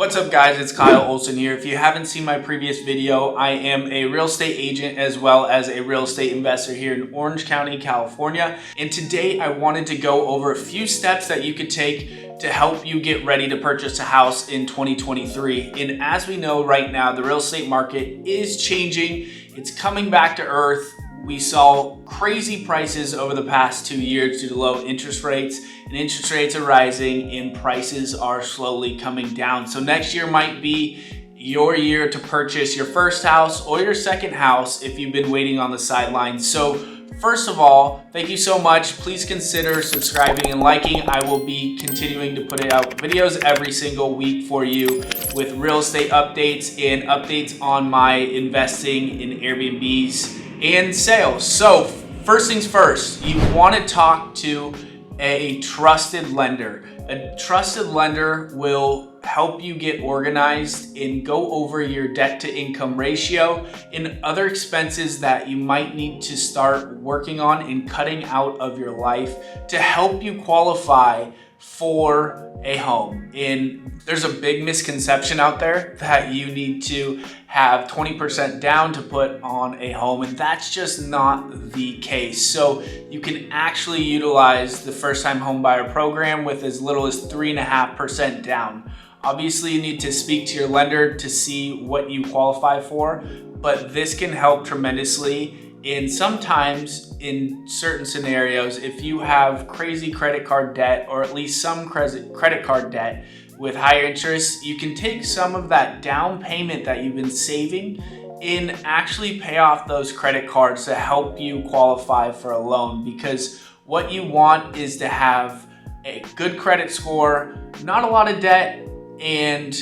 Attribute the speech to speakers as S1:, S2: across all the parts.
S1: What's up guys, it's Kyle Olson here. If you haven't seen my previous video, I am a real estate agent as well as a real estate investor here in Orange County, California. And today I wanted to go over a few steps that you could take to help you get ready to purchase a house in 2023. And as we know right now, the real estate market is changing. It's coming back to earth. We saw crazy prices over the past 2 years due to low interest rates, and interest rates are rising and prices are slowly coming down. So next year might be your year to purchase your first house or your second house if you've been waiting on the sidelines. So first of all, thank you so much. Please consider subscribing and liking. I will be continuing to put out videos every single week for you with real estate updates and updates on my investing in Airbnbs and sales. So first things first, you want to talk to a trusted lender. A trusted lender will help you get organized and go over your debt to income ratio and other expenses that you might need to start working on and cutting out of your life to help you qualify for a home. And there's a big misconception out there that you need to have 20% down to put on a home, and that's just not the case. So you can actually utilize the first time home buyer program with as little as 3.5% down. Obviously you need to speak to your lender to see what you qualify for, but this can help tremendously. And sometimes in certain scenarios, if you have crazy credit card debt or at least some credit card debt with higher interest, you can take some of that down payment that you've been saving and actually pay off those credit cards to help you qualify for a loan. Because what you want is to have a good credit score, not a lot of debt, and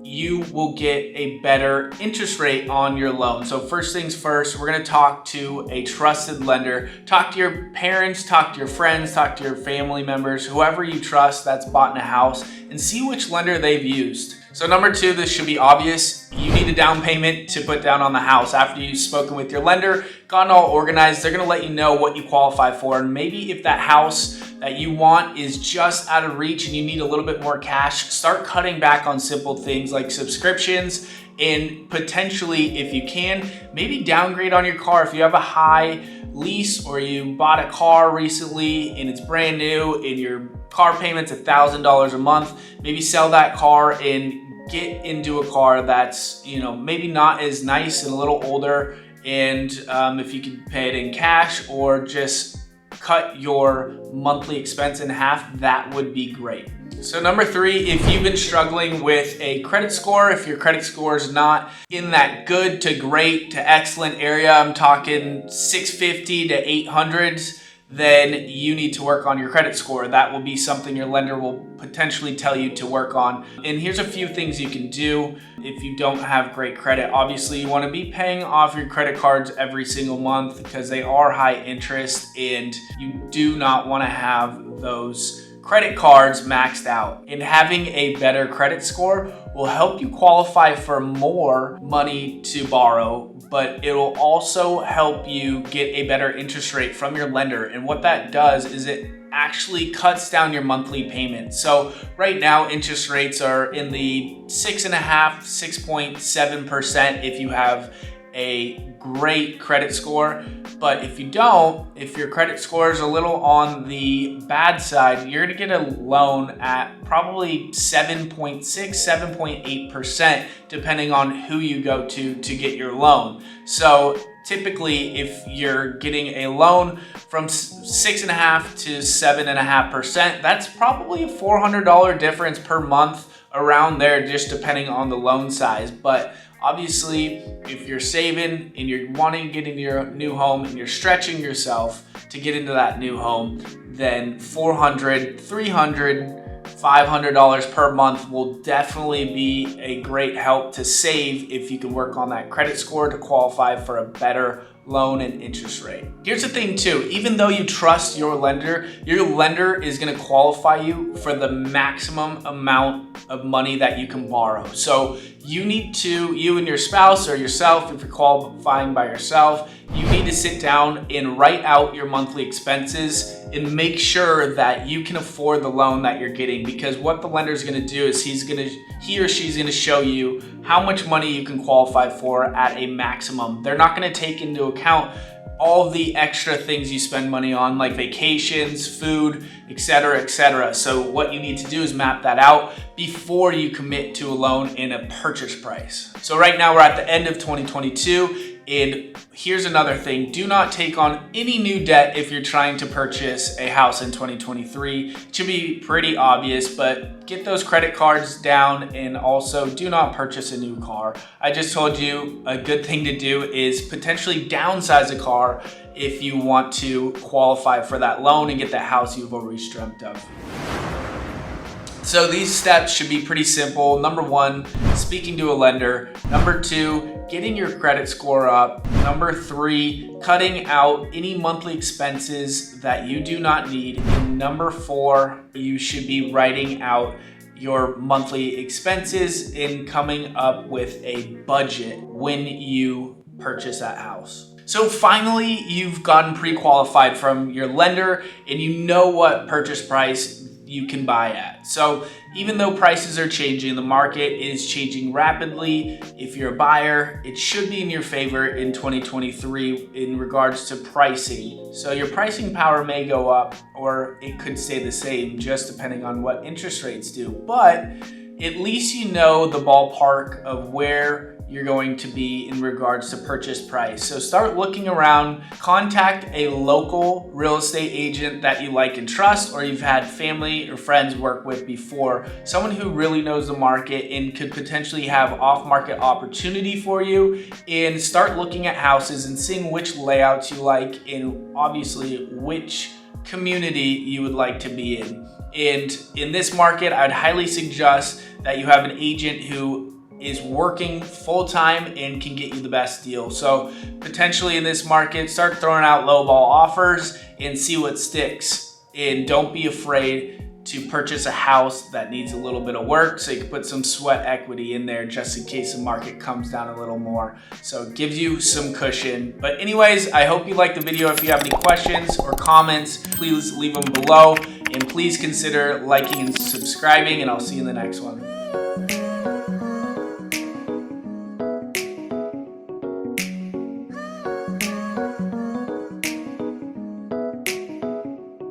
S1: you will get a better interest rate on your loan. So first things first, we're gonna talk to a trusted lender. Talk to your parents, talk to your friends, talk to your family members, whoever you trust that's bought in a house, and see which lender they've used. So number two, this should be obvious. You need a down payment to put down on the house. After you've spoken with your lender, gotten all organized, they're gonna let you know what you qualify for. And maybe if that house that you want is just out of reach and you need a little bit more cash, start cutting back on simple things like subscriptions, and potentially, if you can, maybe downgrade on your car. If you have a high lease or you bought a car recently and it's brand new and your car payment's $1,000 a month, maybe sell that car and get into a car that's, maybe not as nice and a little older. And if you can pay it in cash or just cut your monthly expense in half, that would be great. So number three, if you've been struggling with a credit score, if your credit score is not in that good to great to excellent area, I'm talking 650 to 800s, then you need to work on your credit score. That will be something your lender will potentially tell you to work on. And here's a few things you can do if you don't have great credit. Obviously, you want to be paying off your credit cards every single month because they are high interest, and you do not want to have those credit cards maxed out. And having a better credit score will help you qualify for more money to borrow, but it will also help you get a better interest rate from your lender. And what that does is it actually cuts down your monthly payment. So right now, interest rates are in the 6.5%, 6.7% if you have a great credit score. But if you don't, if your credit score is a little on the bad side, you're gonna get a loan at probably 7.6, 7.8%, depending on who you go to get your loan. So typically, if you're getting a loan from 6.5 to 7.5%, that's probably a $400 difference per month, around there, just depending on the loan size. But obviously, if you're saving and you're wanting to get into your new home and you're stretching yourself to get into that new home, then $400, $300, $500 per month will definitely be a great help to save if you can work on that credit score to qualify for a better loan and interest rate. Here's the thing too, even though you trust your lender is gonna qualify you for the maximum amount of money that you can borrow. So you and your spouse or yourself, if you're qualifying by yourself, you need to sit down and write out your monthly expenses and make sure that you can afford the loan that you're getting, because what the lender is going to do is he or she's going to show you how much money you can qualify for at a maximum. They're not going to take into account all the extra things you spend money on, like vacations, food, etc., etc. So what you need to do is map that out before you commit to a loan in a purchase price. So right now we're at the end of 2022, and here's another thing. Do not take on any new debt if you're trying to purchase a house in 2023. It should be pretty obvious, but get those credit cards down, and also do not purchase a new car. I just told you a good thing to do is potentially downsize a car if you want to qualify for that loan and get the house you've always dreamt of. So these steps should be pretty simple. Number one, speaking to a lender. Number two, getting your credit score up. Number three, cutting out any monthly expenses that you do not need. And number four, you should be writing out your monthly expenses and coming up with a budget when you purchase that house. So finally, you've gotten pre-qualified from your lender and you know what purchase price you can buy at. So even though prices are changing, the market is changing rapidly. If you're a buyer, it should be in your favor in 2023 in regards to pricing. So your pricing power may go up, or it could stay the same, just depending on what interest rates do. But at least you know the ballpark of where you're going to be in regards to purchase price. So start looking around, contact a local real estate agent that you like and trust, or you've had family or friends work with before, someone who really knows the market and could potentially have off-market opportunity for you, and start looking at houses and seeing which layouts you like and obviously which community you would like to be in. And in this market, I'd highly suggest that you have an agent who is working full-time and can get you the best deal. So potentially in this market, start throwing out lowball offers and see what sticks. And don't be afraid to purchase a house that needs a little bit of work, so you can put some sweat equity in there just in case the market comes down a little more. So it gives you some cushion. But anyways, I hope you liked the video. If you have any questions or comments, please leave them below, and please consider liking and subscribing, and I'll see you in the next one.